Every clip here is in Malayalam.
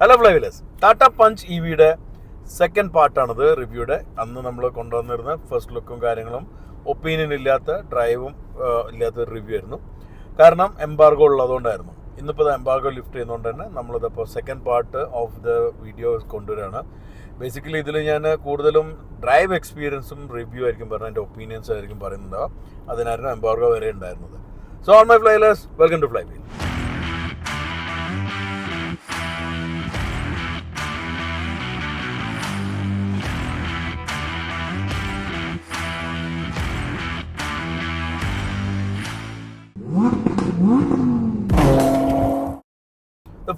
ഹലോ ഫ്ലൈവിലേഴ്സ്, ടാറ്റ പഞ്ച് EVയുടെ സെക്കൻഡ് പാർട്ടാണിത്. റിവ്യൂയുടെ അന്ന് നമ്മൾ കൊണ്ടുവന്നിരുന്ന ഫസ്റ്റ് ലുക്കും കാര്യങ്ങളും ഒപ്പീനിയൻ ഇല്ലാത്ത ഡ്രൈവും ഇല്ലാത്ത റിവ്യൂ ആയിരുന്നു. കാരണം എംബാർഗോ ഉള്ളതുകൊണ്ടായിരുന്നു. ഇന്നിപ്പോൾ എംബാർഗോ ലിഫ്റ്റ് ചെയ്യുന്നതുകൊണ്ട് തന്നെ നമ്മളിതിപ്പോൾ second part of the video കൊണ്ടുവരികയാണ്. ബേസിക്കലി ഇതിൽ ഞാൻ കൂടുതലും ഡ്രൈവ് എക്സ്പീരിയൻസും റിവ്യൂ ആയിരിക്കും പറഞ്ഞത്, എൻ്റെ ഒപ്പീനിയൻസ് ആയിരിക്കും പറയുന്നുണ്ടാവുക. അതിനായിരുന്നു എംബാർഗോ വരെ ഉണ്ടായിരുന്നത്. So all my flywheelers, welcome to Flywheel.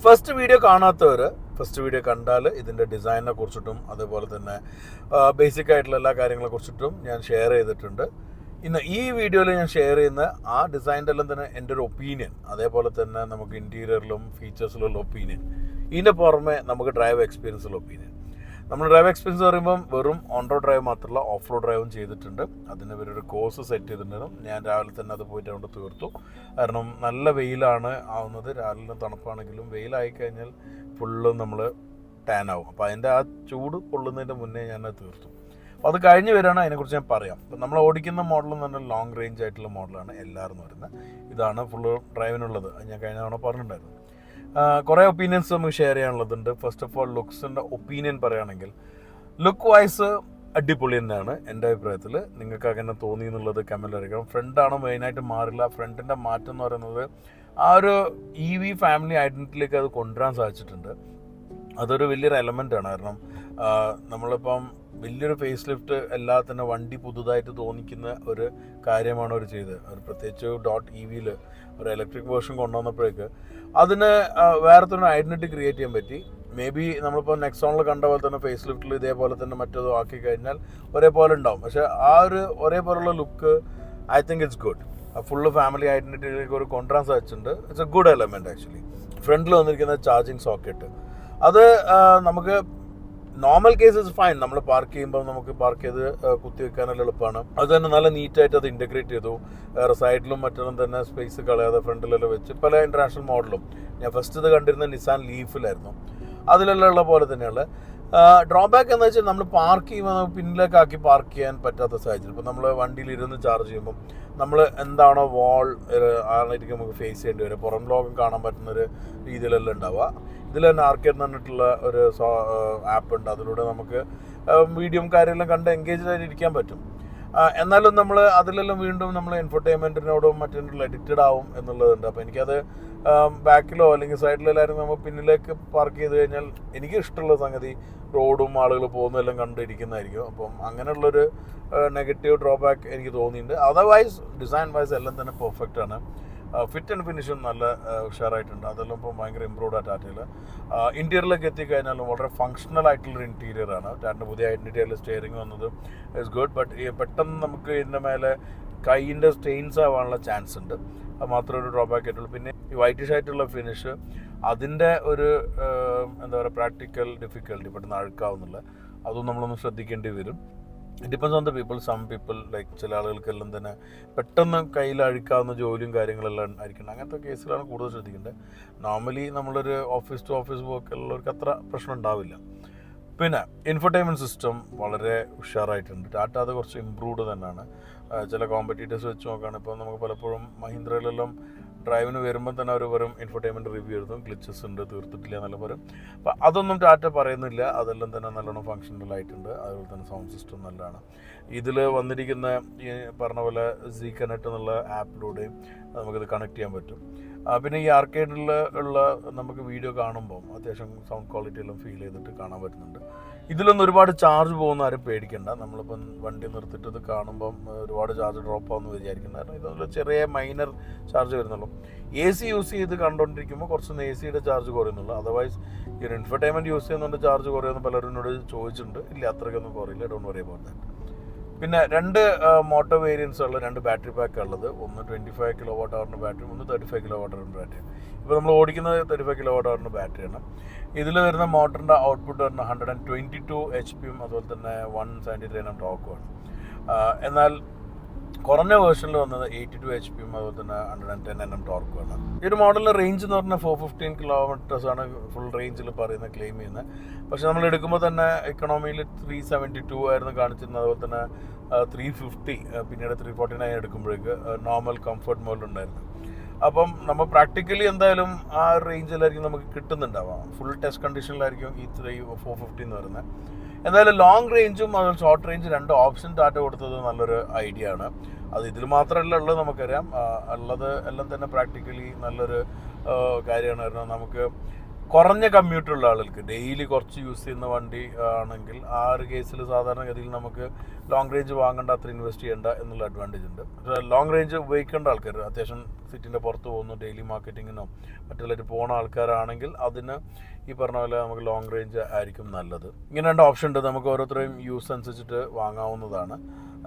First video കാണാത്തവർ ഫസ്റ്റ് വീഡിയോ കണ്ടാൽ ഇതിൻ്റെ ഡിസൈനിനെ കുറിച്ചിട്ടും അതേപോലെ തന്നെ ബേസിക് ആയിട്ടുള്ള എല്ലാ കാര്യങ്ങളെ കുറിച്ചിട്ടും ഞാൻ ഷെയർ ചെയ്തിട്ടുണ്ട്. ഇന്ന് ഈ വീഡിയോയിൽ ഞാൻ ഷെയർ ചെയ്യുന്ന ആ ഡിസൈൻ്റെ എല്ലാം തന്നെ എൻ്റെ ഒരു ഒപ്പീനിയൻ, അതേപോലെ തന്നെ നമുക്ക് ഇൻറ്റീരിയറിലും ഫീച്ചേഴ്സിലുള്ള ഒപ്പീനിയൻ, ഇതിൻ്റെ പുറമെ നമുക്ക് ഡ്രൈവ് എക്സ്പീരിയൻസുള്ള ഒപ്പീനിയൻ. നമ്മൾ ഡ്രൈവ് എക്സ്പീരിയൻസ് പറയുമ്പം വെറും ഓൺ റോഡ് ഡ്രൈവ് മാത്രമല്ല, ഓഫ് റോഡ് ഡ്രൈവും ചെയ്തിട്ടുണ്ട്. അതിന് ഇവരൊരു കോഴ്സ് സെറ്റ് ചെയ്തിട്ടുണ്ടായിരുന്നു. ഞാൻ രാവിലെ തന്നെ അത് പോയിട്ട് അവിടെ തീർത്തു. കാരണം നല്ല വെയിലാണ് ആവുന്നത്. രാവിലെ തണുപ്പാണെങ്കിലും വെയിലായി കഴിഞ്ഞാൽ ഫുള്ളും നമ്മൾ ടാൻ ആവും. അപ്പോൾ അതിൻ്റെ ആ ചൂട് കൊള്ളുന്നതിൻ്റെ മുന്നേ ഞാനത് തീർത്തു. അപ്പോൾ അത് കഴിഞ്ഞ് വരികയാണ്, അതിനെക്കുറിച്ച് ഞാൻ പറയാം. അപ്പോൾ നമ്മൾ ഓടിക്കുന്ന മോഡൽ എന്ന് പറഞ്ഞാൽ ലോങ് റേഞ്ച് ആയിട്ടുള്ള മോഡലാണ് LR എന്ന് പറയുന്നത്. ഇതാണ് ഫുള്ള് ഡ്രൈവിനുള്ളത്. അത് ഞാൻ കഴിഞ്ഞ തവണ പറഞ്ഞിട്ടുണ്ടായിരുന്നു. കുറേ ഒപ്പീനിയൻസ് നമുക്ക് ഷെയർ ചെയ്യാനുള്ളതുണ്ട്. ഫസ്റ്റ് ഓഫ് ഓൾ ലുക്സിൻ്റെ ഒപ്പീനിയൻ പറയുകയാണെങ്കിൽ, ലുക്ക് വൈസ് അടിപൊളി തന്നെയാണ് എൻ്റെ അഭിപ്രായത്തിൽ. നിങ്ങൾക്ക് അങ്ങനെ തോന്നി എന്നുള്ളത് കമൻറ്റ് അറിയിക്കണം. ഫ്രണ്ടാണ് മെയിനായിട്ട് മാറില്ല. ഫ്രണ്ടിൻ്റെ മാറ്റം എന്ന് പറയുന്നത് ആ ഒരു EV ഫാമിലി ഐഡൻറ്റിറ്റിയിലേക്ക് അത് കൊണ്ടുവരാൻ സാധിച്ചിട്ടുണ്ട്. അതൊരു വലിയൊരു എലമെൻ്റാണ്. കാരണം നമ്മളിപ്പം വലിയൊരു ഫേസ് ലിഫ്റ്റ് എല്ലാത്തിനും വണ്ടി പുതുതായിട്ട് തോന്നിക്കുന്ന ഒരു കാര്യമാണ് അവർ ചെയ്തത്. ഒരു പ്രത്യേകിച്ച് .EVയിൽ ഒരു ഇലക്ട്രിക് വേർഷൻ കൊണ്ടുവന്നപ്പോഴേക്ക് അതിന് വേറത്തെ ഒരു ഐഡൻറ്റിറ്റി ക്രിയേറ്റ് ചെയ്യാൻ പറ്റി. മേ ബി നമ്മളിപ്പോൾ നെക്സോണിൽ കണ്ട പോലെ തന്നെ ഫേസ് ലിഫ്റ്റിൽ ഇതേപോലെ തന്നെ മറ്റേതും ആക്കി കഴിഞ്ഞാൽ ഒരേപോലെ ഉണ്ടാവും. പക്ഷേ ആ ഒരു ഒരേപോലുള്ള look I think it's good. Full family ഐഡൻറ്റിറ്റിയിലേക്ക് ഒരു കൊണ്ടുവരാൻ സാധിച്ചിട്ടുണ്ട്. It's a good element actually. ഫ്രണ്ടിൽ വന്നിരിക്കുന്ന ചാർജിങ് സോക്കറ്റ്, അത് നമുക്ക് നോർമൽ കേസസ് ഫൈൻ. നമ്മൾ പാർക്ക് ചെയ്യുമ്പോൾ നമുക്ക് പാർക്ക് ചെയ്ത് കുത്തി വെക്കാനെല്ലാം എളുപ്പമാണ്. അത് തന്നെ നല്ല നീറ്റായിട്ട് അത് ഇൻ്റഗ്രേറ്റ് ചെയ്തു. വേറെ സൈഡിലും മറ്റൊന്നും തന്നെ സ്പേസ് കളയാതെ ഫ്രണ്ടിലെല്ലാം വെച്ച് പല ഇൻ്റർനാഷണൽ മോഡലും. ഞാൻ ഫസ്റ്റ് ഇത് കണ്ടിരുന്ന നിസാൻ ലീഫിലായിരുന്നു. അതിലെല്ലാം ഉള്ള പോലെ തന്നെയുള്ള ഡ്രോബാക്ക് എന്ന് വെച്ചാൽ നമ്മൾ പാർക്ക് ചെയ്യുമ്പോൾ നമുക്ക് പിന്നിലേക്കാക്കി പാർക്ക് ചെയ്യാൻ പറ്റാത്ത സാഹചര്യം. ഇപ്പോൾ നമ്മൾ വണ്ടിയിൽ ഇരുന്ന് ചാർജ് ചെയ്യുമ്പോൾ നമ്മൾ എന്താണോ വാൾ ആയിരിക്കും നമുക്ക് ഫേസ് ചെയ്യേണ്ടി വരും. പുറം ലോകം കാണാൻ പറ്റുന്നൊരു രീതിയിലെല്ലാം ഉണ്ടാവുക. ഇതിൽ തന്നെ ആർക്കേഡ് എന്ന് പറഞ്ഞിട്ടുള്ള ഒരു ആപ്പ് ഉണ്ട്. അതിലൂടെ നമുക്ക് വീഡിയോയും കാര്യമെല്ലാം കണ്ട് എൻഗേജ്ഡ് ആയിട്ട് ഇരിക്കാൻ പറ്റും. എന്നാലും നമ്മൾ അതിലെല്ലാം വീണ്ടും നമ്മൾ എൻഫർടൈൻമെൻറ്റിനോടും മറ്റൊന്നും അഡിക്റ്റഡ് ആവും എന്നുള്ളതുണ്ട്. അപ്പോൾ എനിക്കത് ബാക്കിലോ അല്ലെങ്കിൽ സൈഡിലോ എല്ലാവരും നമ്മൾ പിന്നിലേക്ക് പാർക്ക് ചെയ്ത് കഴിഞ്ഞാൽ എനിക്ക് ഇഷ്ടമുള്ള സംഗതി റോഡും ആളുകൾ പോകുന്നതെല്ലാം കണ്ടിരിക്കുന്നതായിരിക്കും. അപ്പം അങ്ങനെയുള്ളൊരു നെഗറ്റീവ് ഡ്രോബാക്ക് എനിക്ക് തോന്നിയിട്ടുണ്ട്. അതർവൈസ് ഡിസൈൻ വൈസ് എല്ലാം തന്നെ പെർഫെക്റ്റ് ആണ്. ഫിറ്റ് ആൻഡ് ഫിനിഷും നല്ല ഉഷാറായിട്ടുണ്ട്. അതെല്ലാം ഇപ്പോൾ ഭയങ്കര ഇമ്പ്രൂവ്ഡ് ആ ടാറ്റയിൽ. ഇൻറ്റീരിയറിലേക്ക് എത്തിക്കഴിഞ്ഞാലും വളരെ ഫങ്ഷണൽ ആയിട്ടുള്ളൊരു ഇൻറ്റീരിയറാണ്. ടാറ്റൻ്റെ പുതിയ ഐഡൻറ്റിറ്റിയിൽ സ്റ്റിയറിംഗ് വന്നത് ഇറ്റ്സ് ഗുഡ്. ബട്ട് പെട്ടെന്ന് നമുക്ക് ഇതിൻ്റെ മേലെ കൈയിൻ്റെ സ്റ്റെയിൻസ് ആവാനുള്ള ചാൻസ് ഉണ്ട്. അത് മാത്രമേ ഒരു ഡ്രോബാക്ക് ആയിട്ടുള്ളൂ. പിന്നെ ഈ വൈറ്റിഷ് ആയിട്ടുള്ള ഫിനിഷ്, അതിൻ്റെ ഒരു എന്താ പറയുക പ്രാക്ടിക്കൽ ഡിഫിക്കൽട്ടി, പെട്ടെന്ന് അഴുക്കാവുന്നില്ല. അതും നമ്മളൊന്ന് ശ്രദ്ധിക്കേണ്ടി വരും. It depends on the people. Some people like ചില ആളുകൾക്കെല്ലാം തന്നെ പെട്ടെന്ന് കയ്യിൽ അഴുക്കാവുന്ന ജോലിയും കാര്യങ്ങളെല്ലാം ആയിരിക്കണം. അങ്ങനത്തെ കേസിലാണ് കൂടുതൽ ശ്രദ്ധിക്കേണ്ടത്. നോർമലി നമ്മളൊരു ഓഫീസ് ടു ഓഫീസ് വർക്കുള്ളവർക്ക് അത്ര പ്രശ്നം ഉണ്ടാവില്ല. പിന്നെ ഇൻഫർടൈൻമെൻറ്റ് സിസ്റ്റം വളരെ ഉഷാറായിട്ടുണ്ട്. ടാറ്റ അത് കുറച്ച് ഇമ്പ്രൂവ്ഡ് തന്നെയാണ്. ചില കോമ്പറ്റീറ്റേഴ്സ് വെച്ച് നോക്കുകയാണ്. ഇപ്പോൾ നമുക്ക് പലപ്പോഴും മഹീന്ദ്രയിലെല്ലാം ഡ്രൈവിന് വരുമ്പോൾ തന്നെ അവർ വെറും ഇൻഫർടൈൻമെൻറ്റ് റിവ്യൂ എഴുതും, ഗ്ലിച്ചസ് ഉണ്ട്, തീർത്തിട്ടില്ല എന്നുള്ള പറയും. അപ്പോൾ അതൊന്നും ടാറ്റ പറയുന്നില്ല. അതെല്ലാം തന്നെ നല്ലോണം ഫങ്ഷണൽ ആയിട്ടുണ്ട്. അതുപോലെ തന്നെ സൗണ്ട് സിസ്റ്റം നല്ലതാണ്. ഇതിൽ വന്നിരിക്കുന്ന ഈ പറഞ്ഞ പോലെ Z Connect എന്നുള്ള ആപ്പിലൂടെയും നമുക്കിത് കണക്ട് ചെയ്യാൻ പറ്റും. പിന്നെ ഈ ആർക്കേഡിൽ ഉള്ള നമുക്ക് വീഡിയോ കാണുമ്പോൾ അത്യാവശ്യം സൗണ്ട് ക്വാളിറ്റി എല്ലാം ഫീൽ ചെയ്തിട്ട് കാണാൻ പറ്റുന്നുണ്ട്. ഇതിലൊന്നും ഒരുപാട് ചാർജ് പോകുന്ന ആരും പേടിക്കേണ്ട. നമ്മളിപ്പം വണ്ടി നിർത്തിയിട്ട് ഇത് കാണുമ്പം ഒരുപാട് ചാർജ് ഡ്രോപ്പ് ആവുമെന്ന് വിചാരിക്കുന്ന, കാരണം ഇതൊരു ചെറിയ മൈനർ ചാർജ് വരുന്നുള്ളൂ. AC യൂസ് ചെയ്ത് കണ്ടുകൊണ്ടിരിക്കുമ്പോൾ കുറച്ചൊന്ന് ACയുടെ ചാർജ് കുറയുന്നുള്ളൂ. അതർവൈസ് ഈ ഒരു ഇൻഫർടൈൻമെൻറ്റ് യൂസ് ചെയ്യുന്നതുകൊണ്ട് ചാർജ് കുറയുമെന്ന് പലരും എന്നോട് ചോദിച്ചിട്ടുണ്ട്. ഇല്ല, അത്രയ്ക്കൊന്നും കുറയില്ല. Don't worry about that. പിന്നെ രണ്ട് മോട്ടോ വേരിയൻസ് ഉള്ള രണ്ട് ബാറ്ററി പാക്ക് ഉള്ളത്. ഒന്ന് 25 kWh ബാറ്ററി, ഒന്ന് 35 kWh ബാറ്ററി. ഇപ്പോൾ നമ്മൾ ഓടിക്കുന്നത് 35 kWh ബാറ്ററിയാണ്. ഇതിൽ വരുന്ന മോട്ടറിൻ്റെ ഔട്ട്പുട്ട് വരുന്ന 122 HP അതുപോലെ തന്നെ 173 Nm ടോക്കുമാണ്. എന്നാൽ കുറഞ്ഞ വേർഷനിൽ വന്നത് 82 HP അതുപോലെ തന്നെ 110 Nm ടോർക്കുമാണ്. ഈ ഒരു മോഡലിൻ്റെ റേഞ്ച് എന്ന് പറഞ്ഞാൽ 415 km ആണ് ഫുൾ റേഞ്ചിൽ പറയുന്ന ക്ലെയിം ചെയ്യുന്നത്. പക്ഷേ നമ്മൾ എടുക്കുമ്പോൾ തന്നെ എക്കണോമിയിൽ 372 ആയിരുന്നു കാണിച്ചിരുന്നത്, അതുപോലെ തന്നെ 350, പിന്നീട് 349 എടുക്കുമ്പോഴേക്ക് നോർമൽ കംഫർട്ട് മോഡ് ഉണ്ടായിരുന്നു. അപ്പം നമ്മൾ പ്രാക്ടിക്കലി എന്തായാലും ആ റേഞ്ചിലായിരിക്കും നമുക്ക് കിട്ടുന്നുണ്ടാവാം. ഫുൾ ടെസ്റ്റ് കണ്ടീഷനിലായിരിക്കും ഈ 450 എന്ന് പറയുന്നത്. എന്തായാലും ലോങ് റേഞ്ചും അതുപോലെ ഷോർട്ട് റേഞ്ച് രണ്ട് ഓപ്ഷൻ ടാറ്റ കൊടുത്തത് നല്ലൊരു ഐഡിയ ആണ്. അത് ഇതിൽ മാത്രമല്ല ഉള്ളത്, നമുക്കറിയാം. ഉള്ളത് എല്ലാം തന്നെ പ്രാക്ടിക്കലി നല്ലൊരു കാര്യമാണ്. നമുക്ക് കുറഞ്ഞ കമ്മ്യൂട്ടുള്ള ആളുകൾക്ക് ഡെയിലി കുറച്ച് യൂസ് ചെയ്യുന്ന വണ്ടി ആണെങ്കിൽ ആ ഒരു കേസിൽ സാധാരണഗതിയിൽ നമുക്ക് ലോങ് റേഞ്ച് വാങ്ങേണ്ട, അത്ര ഇൻവെസ്റ്റ് ചെയ്യേണ്ട എന്നുള്ള അഡ്വാൻറ്റേജ് ഉണ്ട്. പക്ഷേ ലോങ് റേഞ്ച് ഉപയോഗിക്കേണ്ട ആൾക്കാർ, അത്യാവശ്യം സിറ്റിൻ്റെ പുറത്ത് പോകുന്നു, ഡെയിലി മാർക്കറ്റിങ്ങിനോ മറ്റുള്ളവർ പോകുന്ന ആൾക്കാരാണെങ്കിൽ അതിന് ഈ പറഞ്ഞ പോലെ നമുക്ക് ലോങ് റേഞ്ച് ആയിരിക്കും നല്ലത്. ഇങ്ങനെ രണ്ട് ഓപ്ഷൻ ഉണ്ട്, നമുക്ക് ഓരോരുത്തരെയും യൂസ് അനുസരിച്ചിട്ട് വാങ്ങാവുന്നതാണ്.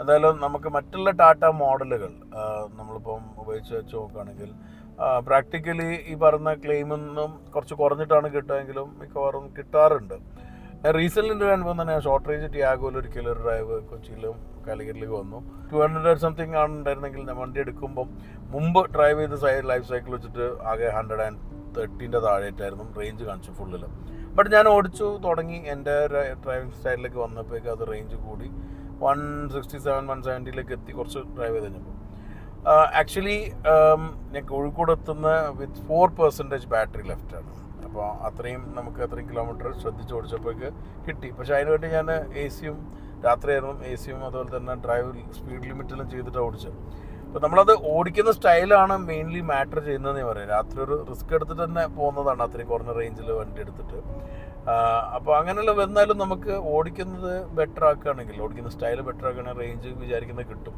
എന്തായാലും നമുക്ക് മറ്റുള്ള ടാറ്റ മോഡലുകൾ നമ്മളിപ്പം ഉപയോഗിച്ച് വെച്ച് നോക്കുകയാണെങ്കിൽ പ്രാക്ടിക്കലി ഈ പറഞ്ഞ ക്ലെയിമിൽ നിന്നും കുറച്ച് കുറഞ്ഞിട്ടാണ് കിട്ടുമെങ്കിലും മിക്കവാറും കിട്ടാറുണ്ട്. റീസെൻ്റ് ഒരു അനുഭവം തന്നെ, ഷോർട്ട് റേഞ്ച് ടിയാഗോയിൽ ഒരു കിലർ ഡ്രൈവ് കൊച്ചിയിലും കാലിക്കറ്റിലേക്ക് വന്നു. 200 സംതിങ് ആണ് ഉണ്ടായിരുന്നെങ്കിൽ ഞാൻ വണ്ടി എടുക്കുമ്പം മുമ്പ് ഡ്രൈവ് ചെയ്ത് ലൈഫ് സൈക്കിൾ വെച്ചിട്ട് ആകെ 130 താഴെയായിട്ടായിരുന്നു റേഞ്ച് കാണിച്ചു ഫുള്ളിൽ. ബട്ട് ഞാൻ ഓടിച്ചു തുടങ്ങി, എൻ്റെ ഡ്രൈവിംഗ് സ്റ്റൈലിലേക്ക് വന്നപ്പോഴേക്കും അത് റേഞ്ച് കൂടി 167 170 എത്തി കുറച്ച് ഡ്രൈവ് ചെയ്ത് കഴിഞ്ഞപ്പോൾ. ആക്ച്വലി ഞാൻ കോഴിക്കോട് എത്തുന്ന വിത്ത് 4% ബാറ്ററി ലെഫ്റ്റാണ്. അപ്പോൾ അത്രയും കിലോമീറ്റർ ശ്രദ്ധിച്ച് ഓടിച്ചപ്പോഴേക്ക് കിട്ടി. പക്ഷേ അതിനുവേണ്ടി ഞാൻ AC-യും രാത്രിയായിരുന്നു, AC-യും അതുപോലെ തന്നെ ഡ്രൈവ് സ്പീഡ് ലിമിറ്റെല്ലാം ചെയ്തിട്ടാണ് ഓടിച്ചത്. അപ്പോൾ നമ്മളത് ഓടിക്കുന്ന സ്റ്റൈലാണ് മെയിൻലി മാറ്റർ ചെയ്യുന്നതെന്ന് പറയാം. രാത്രി ഒരു റിസ്ക് എടുത്തിട്ട് തന്നെ പോകുന്നതാണ് അത്രയും കുറഞ്ഞ റേഞ്ചിൽ വണ്ടി എടുത്തിട്ട്. അപ്പോൾ അങ്ങനെയുള്ള വന്നാലും നമുക്ക് ഓടിക്കുന്നത് ബെറ്റർ ആക്കുകയാണെങ്കിൽ, ഓടിക്കുന്ന സ്റ്റൈൽ ബെറ്റർ ആക്കുകയാണെങ്കിൽ റേഞ്ച് വിചാരിക്കുന്നത് കിട്ടും.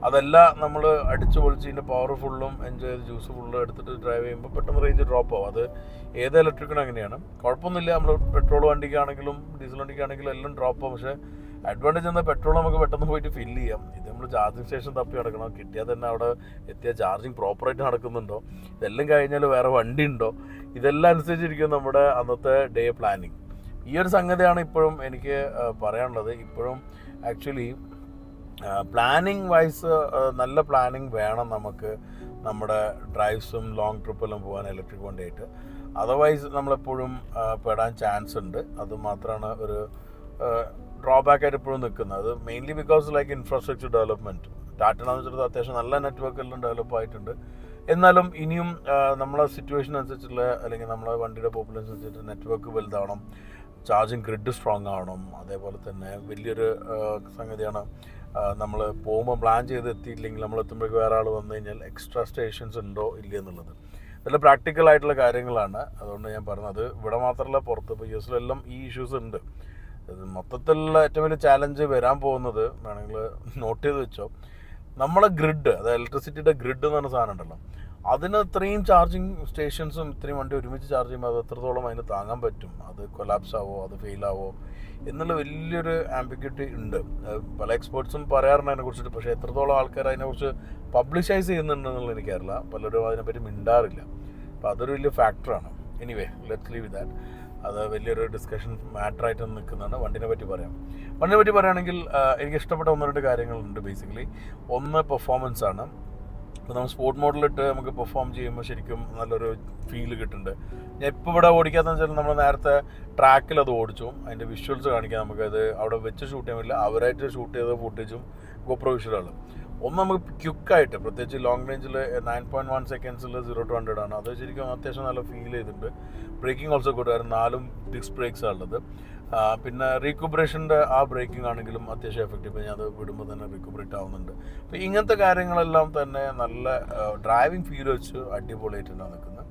അതല്ല നമ്മൾ അടിച്ചു പൊളിച്ച് ഇതിൻ്റെ പവർ ഫുള്ളും എൻജോയ് ചെയ്ത് ജ്യൂസ് ഫുള്ളും എടുത്തിട്ട് ഡ്രൈവ് ചെയ്യുമ്പോൾ പെട്ടെന്ന് റേഞ്ച് ഡ്രോപ്പ് ആവും. അത് ഏത് ഇലക്ട്രിക്കിനും അങ്ങനെയാണ്, കുഴപ്പമൊന്നുമില്ല. നമ്മൾ പെട്രോൾ വണ്ടിക്കാണെങ്കിലും ഡീസൽ വണ്ടിക്കാണെങ്കിലും എല്ലാം ഡ്രോപ്പ് ആവും. പക്ഷേ അഡ്വാൻറ്റേജ് എന്നാൽ പെട്രോൾ നമുക്ക് പെട്ടെന്ന് പോയിട്ട് ഫില്ല് ചെയ്യാം. ഇത് നമ്മൾ ചാർജിങ് സ്റ്റേഷൻ തപ്പി നടക്കണം, കിട്ടിയാൽ തന്നെ അവിടെ എത്തിയാൽ ചാർജിങ് പ്രോപ്പറായിട്ട് നടക്കുന്നുണ്ടോ, ഇതെല്ലാം കഴിഞ്ഞാൽ വേറെ വണ്ടി ഉണ്ടോ, ഇതെല്ലാം അനുസരിച്ചിരിക്കും നമ്മുടെ അന്നത്തെ ഡേ പ്ലാനിങ്. ഈ ഒരു സംഗതിയാണ് ഇപ്പോഴും എനിക്ക് പറയാനുള്ളത്. ഇപ്പോഴും ആക്ച്വലി പ്ലാനിങ് വൈസ് നല്ല പ്ലാനിങ് വേണം നമുക്ക് നമ്മുടെ ഡ്രൈവ്സും ലോങ് ട്രിപ്പെല്ലാം പോകാൻ ഇലക്ട്രിക് വണ്ടിയായിട്ട്. അതർവൈസ് നമ്മളെപ്പോഴും പെടാൻ ചാൻസ് ഉണ്ട്. അതുമാത്രമാണ് ഒരു ഡ്രോബാക്കായിട്ട് ഇപ്പോഴും നിൽക്കുന്നത്. Mainly because like infrastructure development. ടാറ്റണെന്ന് വെച്ചിട്ട് അത്യാവശ്യം നല്ല നെറ്റ്വർക്ക് എല്ലാം ഡെവലപ്പ് ആയിട്ടുണ്ട്. എന്നാലും ഇനിയും നമ്മളെ സിറ്റുവേഷൻ അനുസരിച്ചുള്ള അല്ലെങ്കിൽ നമ്മളെ വണ്ടിയുടെ പോപ്പുലേഷൻ അനുസരിച്ചിട്ട് നെറ്റ്വർക്ക് വലുതാവണം, ചാർജിങ് ഗ്രിഡ് സ്ട്രോങ് ആവണം. അതേപോലെ തന്നെ വലിയൊരു സംഗതിയാണ്, നമ്മൾ പോകുമ്പോൾ പ്ലാൻ ചെയ്ത് എത്തിയില്ലെങ്കിൽ നമ്മൾ എത്തുമ്പോഴേക്ക് വേറെ ആൾ വന്നു കഴിഞ്ഞാൽ എക്സ്ട്രാ സ്റ്റേഷൻസ് ഉണ്ടോ ഇല്ല എന്നുള്ളത് നല്ല പ്രാക്ടിക്കൽ ആയിട്ടുള്ള കാര്യങ്ങളാണ്. അതുകൊണ്ട് ഞാൻ പറഞ്ഞത് ഇവിടെ മാത്രമല്ല, പുറത്ത് ഇപ്പോൾ US-ലെല്ലാം ഈ ഇഷ്യൂസ് ഉണ്ട്. മൊത്തത്തിലുള്ള ഏറ്റവും വലിയ ചാലഞ്ച് വരാൻ പോകുന്നത് വേണമെങ്കിൽ നോട്ട് ചെയ്ത് വെച്ചോ, നമ്മളെ ഗ്രിഡ്, അതായത് ഇലക്ട്രിസിറ്റിയുടെ ഗ്രിഡ് എന്ന് പറഞ്ഞ സാധനം ഉണ്ടല്ലോ, അതിന് ഇത്രയും ചാർജിങ് സ്റ്റേഷൻസും ഇത്രയും വണ്ടി ഒരുമിച്ച് ചാർജ് ചെയ്യുമ്പോൾ അത് എത്രത്തോളം അതിന് താങ്ങാൻ പറ്റും, അത് കൊലാപ്സ് ആവോ അത് ഫെയിലാവോ എന്നുള്ള വലിയൊരു ആംബിഗ്യൂറ്റി ഉണ്ട്. പല എക്സ്പേർട്സും പറയാറുണ്ട് അതിനെക്കുറിച്ചിട്ട്. പക്ഷേ എത്രത്തോളം ആൾക്കാർ അതിനെക്കുറിച്ച് പബ്ലിഷൈസ് ചെയ്യുന്നുണ്ടെന്നുള്ളത് എനിക്കറിയില്ല. പലരും അതിനെപ്പറ്റി മിണ്ടാറില്ല. അപ്പോൾ അതൊരു വലിയ ഫാക്ടറാണ്. Anyway, let's leave that. അത് വലിയൊരു ഡിസ്കഷൻ മാറ്ററായിട്ട് നിൽക്കുന്നതാണ്. വണ്ടിനെ പറ്റി പറയുകയാണെങ്കിൽ എനിക്ക് ഇഷ്ടപ്പെട്ട 1-2 കാര്യങ്ങളുണ്ട്. ബേസിക്കലി ഒന്ന് പെർഫോമൻസ് ആണ്. ഇപ്പോൾ നമ്മൾ സ്പോർട്ട് മോഡിലിട്ട് നമുക്ക് പെർഫോം ചെയ്യുമ്പോൾ ശരിക്കും നല്ലൊരു ഫീല് കിട്ടുന്നുണ്ട്. ഞാൻ ഇപ്പോൾ ഇവിടെ ഓടിക്കാത്തതെന്ന് വെച്ചാൽ നമ്മൾ നേരത്തെ ട്രാക്കിൽ അത് ഓടിച്ചു, അതിൻ്റെ വിഷ്വൽസ് കാണിക്കാം. നമുക്കത് അവിടെ വെച്ച് ഷൂട്ട് ചെയ്യാൻ പറ്റില്ല, അവരായിട്ട് ഷൂട്ട് ചെയ്ത ഫുട്ടേജും GoPro വിഷ്വലാണ്. ഒന്ന് നമുക്ക് ക്വിക്കായിട്ട്, പ്രത്യേകിച്ച് ലോങ് റേഞ്ചിൽ 9.1 സെക്കൻഡ്സിൽ 0 to 100 ആണ്. അത് ശരിക്കും അത്യാവശ്യം നല്ല ഫീൽ ചെയ്തിട്ടുണ്ട്. ബ്രേക്കിംഗ് ഓൾസോ ഗുഡ്, 4 ഡിസ്ക് ബ്രേക്സാണ് ഉള്ളത്. പിന്നെ റീക്യൂബറേഷൻ്റെ ആ ബ്രേക്കിംഗ് ആണെങ്കിലും അത്യാവശ്യം എഫക്റ്റീവ്. ഞാൻ അത് വിടുമ്പോൾ തന്നെ റീക്യൂബറേറ്റ് ആവുന്നുണ്ട്. അപ്പോൾ ഇങ്ങനത്തെ കാര്യങ്ങളെല്ലാം തന്നെ നല്ല ഡ്രൈവിംഗ് ഫീൽ വെച്ച് അടിപൊളിയായിട്ടാണ് നിൽക്കുന്നത്.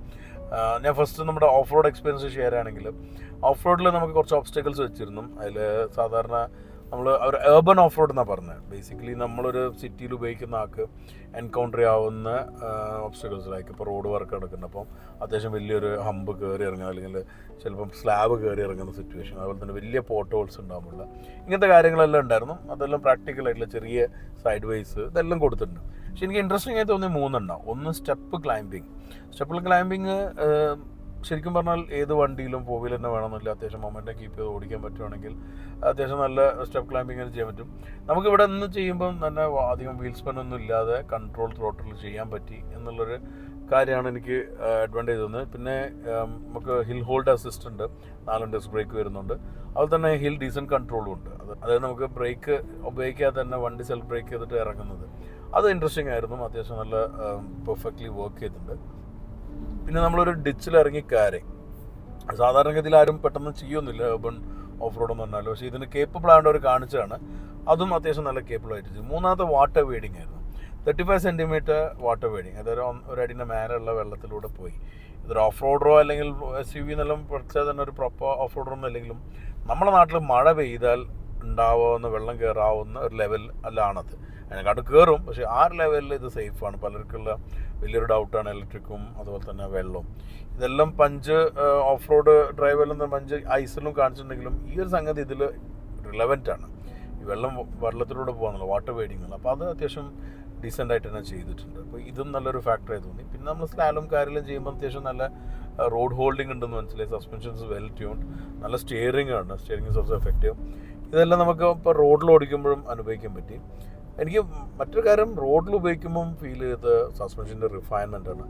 ഞാൻ ഫസ്റ്റ് നമ്മുടെ ഓഫ് റോഡ് എക്സ്പീരിയൻസ് ഷെയർ ആണെങ്കിൽ, ഓഫ് റോഡിൽ നമുക്ക് കുറച്ച് ഒബ്സ്റ്റക്കിൾസ് വെച്ചിരുന്നു. അതിൽ സാധാരണ നമ്മൾ ഒരു ഏർബൻ ഓഫ് റോഡ് എന്നാണ് പറഞ്ഞത്. ബേസിക്കലി നമ്മളൊരു സിറ്റിയിൽ ഉപയോഗിക്കുന്ന ആൾക്ക് എൻകൗണ്ടർ ചെയ്യാവുന്ന ഒബ്സ്റ്റക്കിൾസിലായിരിക്കും. ഇപ്പോൾ റോഡ് വർക്ക് നടക്കുന്നുണ്ട്, അപ്പം അത്യാവശ്യം വലിയൊരു ഹമ്പ് കയറി ഇറങ്ങുക, അല്ലെങ്കിൽ ചിലപ്പം സ്ലാബ് കയറി ഇറങ്ങുന്ന സിറ്റുവേഷൻ, അതുപോലെ തന്നെ വലിയ പോട്ട് ഹോൾസ് ഉണ്ടാകുമ്പോൾ ഇങ്ങനത്തെ കാര്യങ്ങളെല്ലാം ഉണ്ടായിരുന്നു. അതെല്ലാം പ്രാക്ടിക്കലായിട്ടുള്ള ചെറിയ സൈഡ് വേസ് ഇതെല്ലാം കൊടുത്തിട്ടുണ്ട്. പക്ഷെ എനിക്ക് ഇൻട്രസ്റ്റിംഗ് ആയി തോന്നിയ 3 ഉണ്ടാവും. ഒന്ന് സ്റ്റെപ്പ് ക്ലൈമ്പിങ് ശരിക്കും പറഞ്ഞാൽ ഏത് വണ്ടിയിലും ഫോർ വീലർ തന്നെ വേണമെന്നില്ല. അത്യാവശ്യം മൊമെൻറ്റം കീപ്പ് ചെയ്ത് ഓടിക്കാൻ പറ്റുവാണെങ്കിൽ അത്യാവശ്യം നല്ല സ്റ്റെപ്പ് ക്ലൈമ്പിങ് ചെയ്യാൻ പറ്റും. നമുക്കിവിടെ നിന്ന് ചെയ്യുമ്പം തന്നെ അധികം വീൽ സ്പെൻ ഒന്നും ഇല്ലാതെ കൺട്രോൾ ത്രോട്ടിൽ ചെയ്യാൻ പറ്റി എന്നുള്ളൊരു കാര്യമാണ് എനിക്ക് അഡ്വാൻറ്റേജ് തോന്നുന്നത്. പിന്നെ നമുക്ക് ഹിൽ ഹോൾഡ് അസിസ്റ്റ് ഉണ്ട്, 4 ഡിസ്ക് ബ്രേക്ക് വരുന്നുണ്ട്. അതുപോലെ തന്നെ ഹിൽ ഡീസൻറ്റ് കൺട്രോളും ഉണ്ട്. അതായത് നമുക്ക് ബ്രേക്ക് ഉപയോഗിക്കാതെ തന്നെ വണ്ടി സെൽഫ് ബ്രേക്ക് ചെയ്തിട്ട് ഇറങ്ങുന്നത്, അത് ഇൻട്രസ്റ്റിംഗ് ആയിരുന്നു. അത്യാവശ്യം നല്ല പെർഫെക്റ്റ്ലി വർക്ക് ചെയ്തിട്ടുണ്ട്. പിന്നെ നമ്മളൊരു ഡിച്ചിൽ ഇറങ്ങി കയറി, സാധാരണഗതിയിൽ ആരും പെട്ടെന്ന് ചെയ്യുന്നില്ല urban ഓഫ് റോഡ് എന്ന് പറഞ്ഞാൽ, പക്ഷേ ഇതിന് കേപ്പബിൾ ആവേണ്ട ഒരു കാണിച്ചാണ്. അതും അത്യാവശ്യം നല്ല കേപ്പബിൾ ആയിട്ട് ചെയ്തു. മൂന്നാമത്തെ വാട്ടർ വേഡിങ് ആയിരുന്നു, 35 സെൻറ്റിമീറ്റർ വാട്ടർ വേഡിങ്. അതൊരു ഒരടിൻ്റെ മേലുള്ള വെള്ളത്തിലൂടെ പോയി. ഇതൊരു ഓഫ് റോഡറോ അല്ലെങ്കിൽ SUV എന്നെല്ലാം പഠിച്ചാൽ തന്നെ ഒരു പ്രോപ്പർ ഓഫ് റോഡറൊന്നും അല്ലെങ്കിലും നമ്മുടെ നാട്ടിൽ മഴ പെയ്താൽ ഉണ്ടാവുന്ന വെള്ളം കയറാവുന്ന ഒരു ലെവൽ അല്ലാണത്. അതിനെക്കാട്ട് കയറും, പക്ഷേ ആ ഒരു ലെവലിൽ ഇത് സേഫാണ്. പലർക്കുള്ള വലിയൊരു ഡൗട്ടാണ് ഇലക്ട്രിക്കും അതുപോലെ തന്നെ വെള്ളവും. ഇതെല്ലാം പഞ്ച് ഓഫ് റോഡ് ഡ്രൈവെല്ലാം പഞ്ച് ഐസിലും കാണിച്ചിട്ടുണ്ടെങ്കിലും ഈ ഒരു സംഗതി ഇതിൽ റിലവൻ്റാണ്. ഈ വെള്ളത്തിലൂടെ പോകാനുള്ള വാട്ടർ വേഡിങ്. അപ്പോൾ അത് അത്യാവശ്യം ഡീസൻ്റ് ആയിട്ട് തന്നെ ചെയ്തിട്ടുണ്ട്. അപ്പോൾ ഇതും നല്ലൊരു ഫാക്ടറായി തോന്നി. പിന്നെ നമ്മൾ സ്ലാലും കാര്യമെല്ലാം ചെയ്യുമ്പോൾ അത്യാവശ്യം നല്ല റോഡ് ഹോൾഡിംഗ് ഉണ്ടെന്ന് മനസ്സിലായി. സസ്പെൻഷൻസ് വെൽ ട്യൂൺഡ്, നല്ല സ്റ്റിയറിംഗ് ആണ്, സ്റ്റിയറിംഗ് ഇസ് ഓൾസോ എഫക്റ്റീവ്. ഇതെല്ലാം നമുക്ക് ഇപ്പോൾ റോഡിൽ ഓടിക്കുമ്പോഴും അനുഭവിക്കാൻ പറ്റി. എനിക്ക് മറ്റൊരു കാര്യം റോഡിൽ ഉപയോഗിക്കുമ്പം ഫീൽ ചെയ്ത് സസ്പെൻഷൻ്റെ റിഫൈൻമെൻ്റ് ആണ്.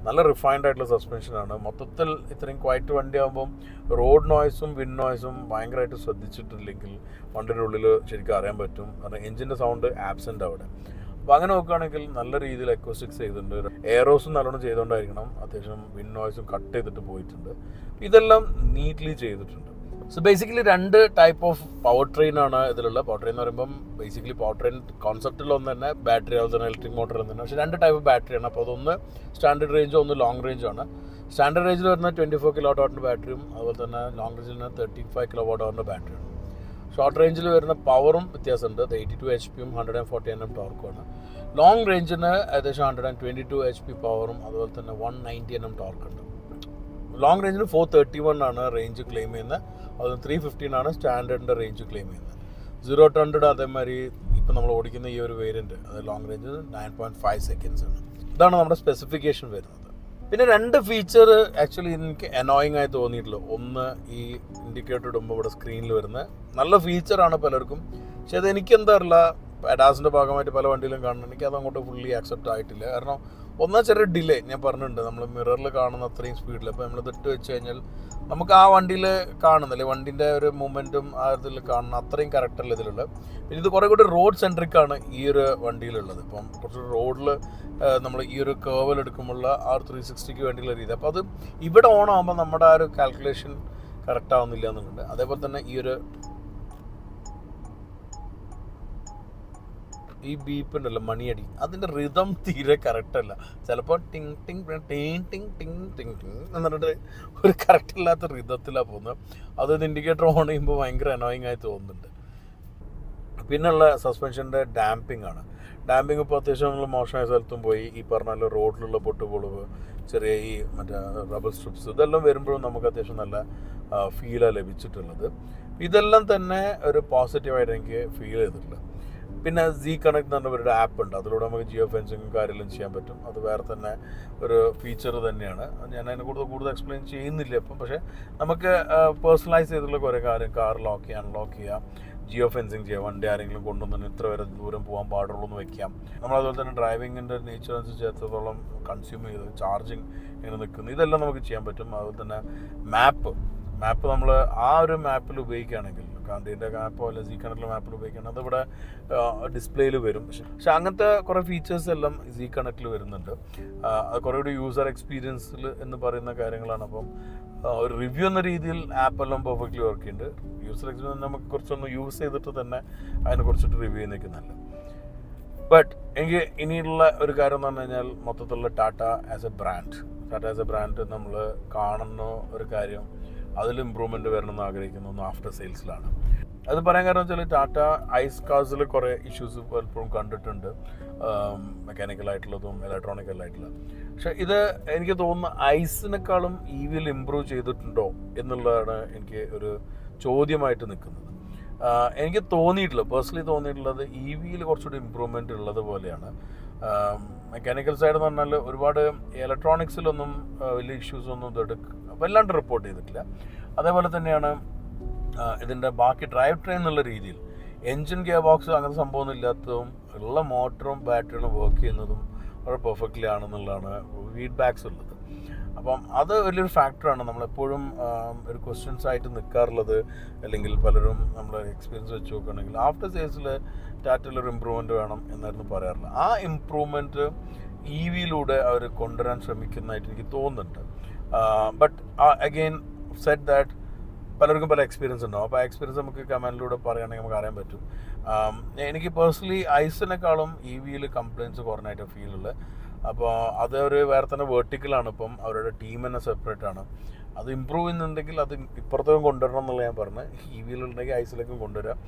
നല്ല റിഫൈൻഡ് ആയിട്ടുള്ള സസ്പെൻഷനാണ്. മൊത്തത്തിൽ ഇത്രയും ക്വയറ്റ് വണ്ടി ആകുമ്പം റോഡ് നോയ്സും വിൻഡ് നോയ്സും ഭയങ്കരമായിട്ട് ശ്രദ്ധിച്ചിട്ടില്ലെങ്കിൽ വണ്ടിയുടെ ഉള്ളിൽ ശരിക്കും അറിയാൻ പറ്റും. കാരണം എഞ്ചിൻ്റെ സൗണ്ട് ആബ്സെൻ്റ് അവിടെ. അപ്പോൾ അങ്ങനെ നോക്കുകയാണെങ്കിൽ നല്ല രീതിയിൽ അക്വസ്റ്റിക്സ് ചെയ്തിട്ടുണ്ട്. എയറോസും നല്ലോണം ചെയ്തുകൊണ്ടായിരിക്കണം അത്യാവശ്യം വിൻഡ് നോയ്സും കട്ട് ചെയ്തിട്ട് പോയിട്ടുണ്ട്. ഇതെല്ലാം നീറ്റ്ലി ചെയ്തിട്ടുണ്ട്. So basically 2 type of power train ആണ് ഇതിലുള്ള. പവർ ട്രെയിൻ എന്ന് പറയുമ്പം ബേസിക്കലി പവർ ട്രെയിൻ കോൺസെപ്റ്റിലൊന്ന് തന്നെ ബാറ്ററി അതുപോലെ തന്നെ ഇലക്ട്രിക് മോട്ടർ എന്ന് തന്നെ. പക്ഷേ 2 ടൈപ്പ് ബാറ്ററിയാണ്. അപ്പോൾ അതൊന്ന് സ്റ്റാൻഡേർഡ് റേഞ്ചും ഒന്ന് ലോങ് റേഞ്ചാണ്. സ്റ്റാൻഡേർഡ് റേഞ്ചിൽ വരുന്ന 24 kWh ബാറ്ററിയും അതുപോലെ തന്നെ ലോങ് റേഞ്ചിൽ വരുന്ന 35 kWh ബാറ്ററിയാണ്. ഷോർട്ട് റേഞ്ചിൽ വരുന്ന പവറും വ്യത്യാസമുണ്ട്. 82 HP 140 Nm ടോർക്കുമാണ്. ലോങ് റേഞ്ചിന് ഏകദേശം 122 HP പവറും അതുപോലെ തന്നെ 190 Nm ടോർക്കുണ്ട്. ലോങ് റേഞ്ചിന് 431 ആണ് റേഞ്ച് ക്ലെയിം ചെയ്യുന്നത്. അത് 315 ആണ് സ്റ്റാൻഡേർഡിൻ്റെ റേഞ്ച് ക്ലെയിം ചെയ്യുന്നത്. 0 to 100 അതേമാതിരി ഇപ്പം നമ്മൾ ഓടിക്കുന്ന ഈ ഒരു വേരിയൻറ്റ് അത് ലോങ് റേഞ്ച് 9.5 seconds ആണ്. ഇതാണ് നമ്മുടെ സ്പെസിഫിക്കേഷൻ വരുന്നത്. പിന്നെ 2 ഫീച്ചർ ആക്ച്വലി എനിക്ക് അനോയിങ് ആയി തോന്നിയിട്ടുള്ളൂ. ഒന്ന്, ഈ ഇൻഡിക്കേറ്റർ ഇടുമ്പോൾ ഇവിടെ സ്ക്രീനിൽ വരുന്ന നല്ല ഫീച്ചറാണ് പലർക്കും, പക്ഷെ അത് എനിക്കെന്താ അറിയില്ല, അഡാസിൻ്റെ ഭാഗമായിട്ട് പല വണ്ടിയിലും കാണുന്നു, എനിക്കത് അങ്ങോട്ട് ഫുള്ളി ആക്സെപ്റ്റ് ആയിട്ടില്ല. കാരണം ഒന്നാ ചെറിയ ഡിലേ ഞാൻ പറഞ്ഞിട്ടുണ്ട്. നമ്മൾ മിററിൽ കാണുന്ന അത്രയും സ്പീഡിൽ അപ്പോൾ നമ്മൾ ഇട്ട് വെച്ച് കഴിഞ്ഞാൽ നമുക്ക് ആ വണ്ടിയിൽ കാണുന്നില്ലേ, വണ്ടിൻ്റെ ഒരു മൂവ്മെൻറ്റും ആ ഇതിൽ കാണുന്ന അത്രയും കറക്റ്റല്ല ഇതിലുള്ള. പിന്നെ ഇത് കുറേ കൂടി റോഡ് സെൻട്രിക്കാണ് ഈ ഒരു വണ്ടിയിലുള്ളത്. ഇപ്പം കുറച്ച് റോഡിൽ നമ്മൾ ഈ ഒരു കേർവിൽ എടുക്കുമ്പോഴുള്ള ആ ഒരു 360 വേണ്ടിയുള്ള രീതി. അപ്പോൾ അത് ഇവിടെ ഓൺ ആകുമ്പോൾ നമ്മുടെ ആ ഒരു കാൽക്കുലേഷൻ കറക്റ്റ് ആവുന്നില്ല എന്നുണ്ട്. അതേപോലെ തന്നെ ഈ ബീപ്പ് ഉണ്ടല്ലോ, മണിയടി, അതിൻ്റെ റിതം തീരെ കറക്റ്റല്ല. ചിലപ്പോൾ ടിങ് ടിങ് ടീങ് ടിങ് ടിങ് ടിങ് ടിങ് എന്നിട്ട് ഒരു കറക്റ്റില്ലാത്ത റിതത്തിലാണ് പോകുന്നത്. അതൊരു ഇൻഡിക്കേറ്റർ ഓൺ ചെയ്യുമ്പോൾ ഭയങ്കര അനോയിങ് ആയി തോന്നുന്നുണ്ട്. പിന്നെയുള്ള സസ്പെൻഷൻ്റെ ഡാമ്പിംഗ് ആണ്. ഡാമ്പിംഗ് ഇപ്പോൾ അത്യാവശ്യം നമ്മൾ മോശമായ സ്ഥലത്തും പോയി ഈ പറഞ്ഞ റോഡിലുള്ള പൊട്ടുപൊളിവ്, ചെറിയ ഈ മറ്റേ റബ്ബർ സ്ട്രിപ്സ്, ഇതെല്ലാം വരുമ്പോഴും നമുക്ക് അത്യാവശ്യം നല്ല ഫീലാണ് ലഭിച്ചിട്ടുള്ളത്. ഇതെല്ലാം തന്നെ ഒരു പോസിറ്റീവായിട്ട് എനിക്ക് ഫീൽ ചെയ്തിട്ടുള്ളത്. പിന്നെ Z Connect എന്ന് പറഞ്ഞൊരു ആപ്പ് ഉണ്ട്, അതിലൂടെ നമുക്ക് ജിയോ ഫെൻസിങ്ങും കാര്യമെല്ലാം ചെയ്യാൻ പറ്റും. അത് വേറെ തന്നെ ഒരു ഫീച്ചർ തന്നെയാണ്. ഞാൻ അതിനെ കൂടുതൽ എക്സ്പ്ലെയിൻ ചെയ്യുന്നില്ല ഇപ്പം. പക്ഷേ നമുക്ക് പേഴ്സണലൈസ് ചെയ്തിട്ടുള്ള കുറേ കാര്യം, കാർ ലോക്ക് ചെയ്യുക, അൺലോക്ക് ചെയ്യുക, ജിയോ ഫെൻസിങ് ചെയ്യാം, വണ്ടി ആരെങ്കിലും കൊണ്ടുവന്ന് ഇത്ര വരെ ദൂരം പോകാൻ പാടുള്ളൂ എന്ന് വെക്കാം. നമ്മളതുപോലെ തന്നെ ഡ്രൈവിങ്ങിൻ്റെ നേച്ചർ അനുസരിച്ച് എത്രത്തോളം കൺസ്യൂം ചെയ്ത് ചാർജിങ് ഇങ്ങനെ നിൽക്കുന്നു, ഇതെല്ലാം നമുക്ക് ചെയ്യാൻ പറ്റും. അതുപോലെ തന്നെ മാപ്പ് നമ്മൾ ആ ഒരു മാപ്പിൽ ഉപയോഗിക്കുകയാണെങ്കിൽ, കാന്തിൻ്റെ മാപ്പോ അല്ല Z Connect മാപ്പിൽ ഉപയോഗിക്കുകയാണെങ്കിൽ അതിവിടെ ഡിസ്പ്ലേയിൽ വരും. പക്ഷെ അങ്ങനത്തെ കുറേ ഫീച്ചേഴ്സ് എല്ലാം Z Connect വരുന്നുണ്ട്. അത് കുറേ കൂടി യൂസർ എക്സ്പീരിയൻസിൽ എന്ന് പറയുന്ന കാര്യങ്ങളാണ്. അപ്പം ഒരു റിവ്യൂ എന്ന രീതിയിൽ ആപ്പെല്ലാം പെർഫെക്റ്റ്ലി വർക്ക് ചെയ്യുന്നുണ്ട്. യൂസർ എക്സ്പീരിയൻസ് നമുക്ക് കുറച്ചൊന്ന് യൂസ് ചെയ്തിട്ട് തന്നെ അതിനെക്കുറിച്ചിട്ട് റിവ്യൂ ചെയ്യുന്നതൊക്കെ നല്ല. ബട്ട് എനിക്ക് ഇനിയുള്ള ഒരു കാര്യം എന്ന് പറഞ്ഞു കഴിഞ്ഞാൽ മൊത്തത്തിലുള്ള ടാറ്റ ആസ് എ ബ്രാൻഡ് നമ്മൾ കാണുന്ന ഒരു കാര്യം, അതിൽ ഇമ്പ്രൂവ്മെൻറ്റ് വരണമെന്ന് ആഗ്രഹിക്കുന്ന ഒന്ന് ആഫ്റ്റർ സെയിൽസിലാണ്. അത് പറയാൻ കാരണം വെച്ചാൽ ടാറ്റ ഐസ് കാർസിൽ കുറേ ഇഷ്യൂസ് പലപ്പോഴും കണ്ടിട്ടുണ്ട്, മെക്കാനിക്കലായിട്ടുള്ളതും ഇലക്ട്രോണിക്കലായിട്ടുള്ള. പക്ഷേ ഇത് എനിക്ക് തോന്നുന്നു ഐസിനേക്കാളും EVയിൽ ഇമ്പ്രൂവ് ചെയ്തിട്ടുണ്ടോ എന്നുള്ളതാണ് എനിക്ക് ഒരു ചോദ്യമായിട്ട് നിൽക്കുന്നത്. എനിക്ക് പേഴ്സണലി തോന്നിയിട്ടുള്ളത് EVയിൽ കുറച്ചുകൂടി ഇമ്പ്രൂവ്മെൻറ്റ് ഉള്ളത് പോലെയാണ്. മെക്കാനിക്കൽ സൈഡ് എന്ന് പറഞ്ഞാൽ ഒരുപാട് ഇലക്ട്രോണിക്സിലൊന്നും വലിയ ഇഷ്യൂസൊന്നും വല്ലാണ്ട് റിപ്പോർട്ട് ചെയ്തിട്ടില്ല. അതേപോലെ തന്നെയാണ് ഇതിൻ്റെ ബാക്കി ഡ്രൈവ് ട്രെയിൻ എന്നുള്ള രീതിയിൽ എൻജിൻ ഗിയർ ബോക്സ് അങ്ങനത്തെ സംഭവമൊന്നും ഇല്ലാത്തതും ഉള്ള മോട്ടറും ബാറ്ററിയും വർക്ക് ചെയ്യുന്നതും വളരെ പെർഫെക്റ്റ്ലി ആണെന്നുള്ളതാണ് ഫീഡ്ബാക്സ് ഉള്ളത്. അപ്പം അത് വലിയൊരു ഫാക്ടറാണ് നമ്മളെപ്പോഴും ഒരു ക്വസ്റ്റ്യൻസ് ആയിട്ട് നിൽക്കാറുള്ളത്. അല്ലെങ്കിൽ പലരും നമ്മൾ എക്സ്പീരിയൻസ് വെച്ച് നോക്കുകയാണെങ്കിൽ ആഫ്റ്റർ സെയിൽസിൽ ടാറ്റയിലൊരു ഇമ്പ്രൂവ്മെൻറ്റ് വേണം എന്നായിരുന്നു പറയാറുള്ളത്. ആ ഇമ്പ്രൂവ്മെൻറ്റ് EVയിലൂടെ അവർ കൊണ്ടുവരാൻ ശ്രമിക്കുന്നതായിട്ട് എനിക്ക് തോന്നുന്നുണ്ട്. ബട്ട് അഗെയിൻ സെറ്റ് ദാറ്റ് പലർക്കും പല എക്സ്പീരിയൻസ് ഉണ്ടാവും. അപ്പോൾ ആ എക്സ്പീരിയൻസ് നമുക്ക് കമൻറ്റിലൂടെ പറയുകയാണെങ്കിൽ നമുക്ക് അറിയാൻ പറ്റും. എനിക്ക് പേഴ്സണലി ഐസിനേക്കാളും EVയിൽ കംപ്ലയിൻറ്റ്സ് കുറഞ്ഞായിട്ട് ഫീൽ ഉള്ളത്. അപ്പോൾ അത് ഒരു വേറെ തന്നെ വേർട്ടിക്കലാണ്. ഇപ്പം അവരുടെ ടീം തന്നെ സെപ്പറേറ്റ് ആണ്. അത് ഇമ്പ്രൂവ് ചെയ്യുന്നുണ്ടെങ്കിൽ അത് ഇപ്പുറത്തേക്കും കൊണ്ടുവരണം എന്നുള്ള ഞാൻ പറഞ്ഞത്. EVയിലുണ്ടെങ്കിൽ ഐസിലേക്കും കൊണ്ടുവരാം.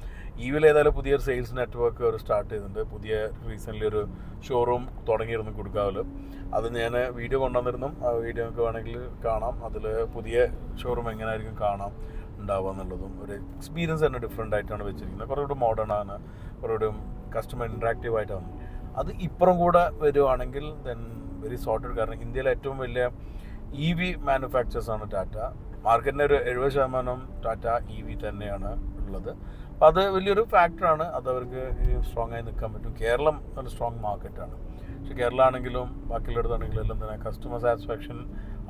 EVയിൽ ഏതായാലും പുതിയൊരു സെയിൽസ് നെറ്റ്വർക്ക് അവർ സ്റ്റാർട്ട് ചെയ്തിട്ടുണ്ട്. പുതിയ റീസെൻ്റ്ലി ഒരു ഷോറൂം തുടങ്ങിയിരുന്നു കൊടുക്കാവില്ല. അത് ഞാൻ വീഡിയോ കൊണ്ടുവന്നിരുന്നു. ആ വീഡിയോ നമുക്ക് വേണമെങ്കിൽ കാണാം. അതിൽ പുതിയ ഷോറൂം എങ്ങനെയായിരിക്കും കാണാം ഉണ്ടാവുക എന്നുള്ളതും ഒരു എക്സ്പീരിയൻസ് തന്നെ ഡിഫറെൻ്റ് ആയിട്ടാണ് വെച്ചിരിക്കുന്നത്. കുറച്ചുകൂടി മോഡേൺ ആണ്, കുറച്ചുകൂടി കസ്റ്റമർ ഇൻട്രാക്റ്റീവ് ആയിട്ടാണ്. അത് ഇപ്പുറം കൂടെ വരുവാണെങ്കിൽ ദെൻ വെരി സോർട്ടഡ്. കാരണം ഇന്ത്യയിലെ ഏറ്റവും വലിയ EV മാനുഫാക്ചേഴ്സാണ് ടാറ്റ. മാർക്കറ്റിൻ്റെ ഒരു 70% ടാറ്റ EV തന്നെയാണ് ഉള്ളത്. അപ്പോൾ അത് വലിയൊരു ഫാക്ടറാണ്. അത് അവർക്ക് സ്ട്രോങ് ആയി നിൽക്കാൻ പറ്റും. കേരളം നല്ല സ്ട്രോങ് മാർക്കറ്റാണ്. പക്ഷേ കേരള ആണെങ്കിലും ബാക്കിയുള്ളിടത്താണെങ്കിലും എല്ലാം തന്നെ കസ്റ്റമർ സാറ്റിസ്ഫാക്ഷൻ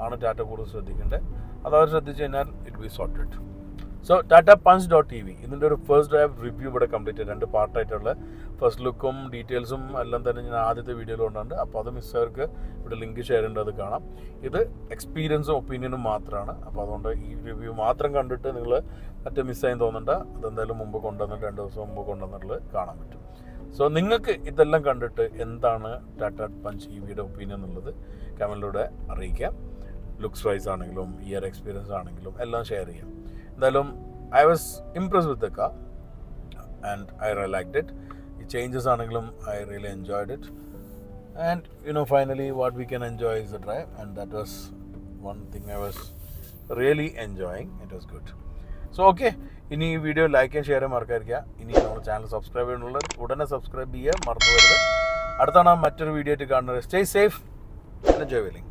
ആണ് ടാറ്റ കൂടുതൽ ശ്രദ്ധിക്കേണ്ടത്. അത് അവർ ശ്രദ്ധിച്ചു കഴിഞ്ഞാൽ it be sorted. So Tata പഞ്ച്.EV ഇതിൻ്റെ ഒരു ഫസ്റ്റ് ഡ്രൈവ് റിവ്യൂ ഇവിടെ കംപ്ലീറ്റ് 2 പാർട്ടായിട്ടുള്ള ഫസ്റ്റ് ലുക്കും ഡീറ്റെയിൽസും എല്ലാം തന്നെ ഞാൻ ആദ്യത്തെ വീഡിയോയിൽ കൊണ്ടുണ്ട്. അപ്പോൾ അത് മിസ്സവർക്ക് ഇവിടെ ലിങ്ക് ഷെയർ ചെയ്യേണ്ടത് കാണാം. ഇത് എക്സ്പീരിയൻസും ഒപ്പീനിയനും മാത്രമാണ്. അപ്പോൾ അതുകൊണ്ട് ഈ റിവ്യൂ മാത്രം കണ്ടിട്ട് നിങ്ങൾ മറ്റേ മിസ്സായി തോന്നണ്ട. അതെന്തായാലും മുമ്പ് കൊണ്ടുവന്നിട്ട് 2 ദിവസം മുമ്പ് കൊണ്ടുവന്നിട്ടുള്ളത് കാണാൻ പറ്റും. സോ നിങ്ങൾക്ക് ഇതെല്ലാം കണ്ടിട്ട് എന്താണ് ടാറ്റ പഞ്ച് EVയുടെ ഒപ്പീനിയൻ എന്നുള്ളത് കമൻറ്റിലൂടെ അറിയിക്കാം. ലുക്സ് വൈസ് ആണെങ്കിലും ഇയർ എക്സ്പീരിയൻസ് ആണെങ്കിലും എല്ലാം ഷെയർ ചെയ്യാം. എന്തായാലും I was impressed with the car and I liked it. ഈ ചേഞ്ചസ് ആണെങ്കിലും I really enjoyed it. And finally what we can enjoy is the drive. And that was one thing I was really enjoying. It was good. So okay, ഇനി ഈ വീഡിയോ ലൈക്ക് ചെയ്യാൻ ഷെയർ ചെയ്യാൻ മറക്കാതിരിക്കുക. ഇനി നമ്മുടെ ചാനൽ സബ്സ്ക്രൈബ് ചെയ്യാനുള്ളത് ഉടനെ സബ്സ്ക്രൈബ് ചെയ്യുക, മറന്നു വരുന്നത്. അടുത്താണ് മറ്റൊരു വീഡിയോ ആയിട്ട് കാണുന്നത്. Stay safe, enjoy wheeling.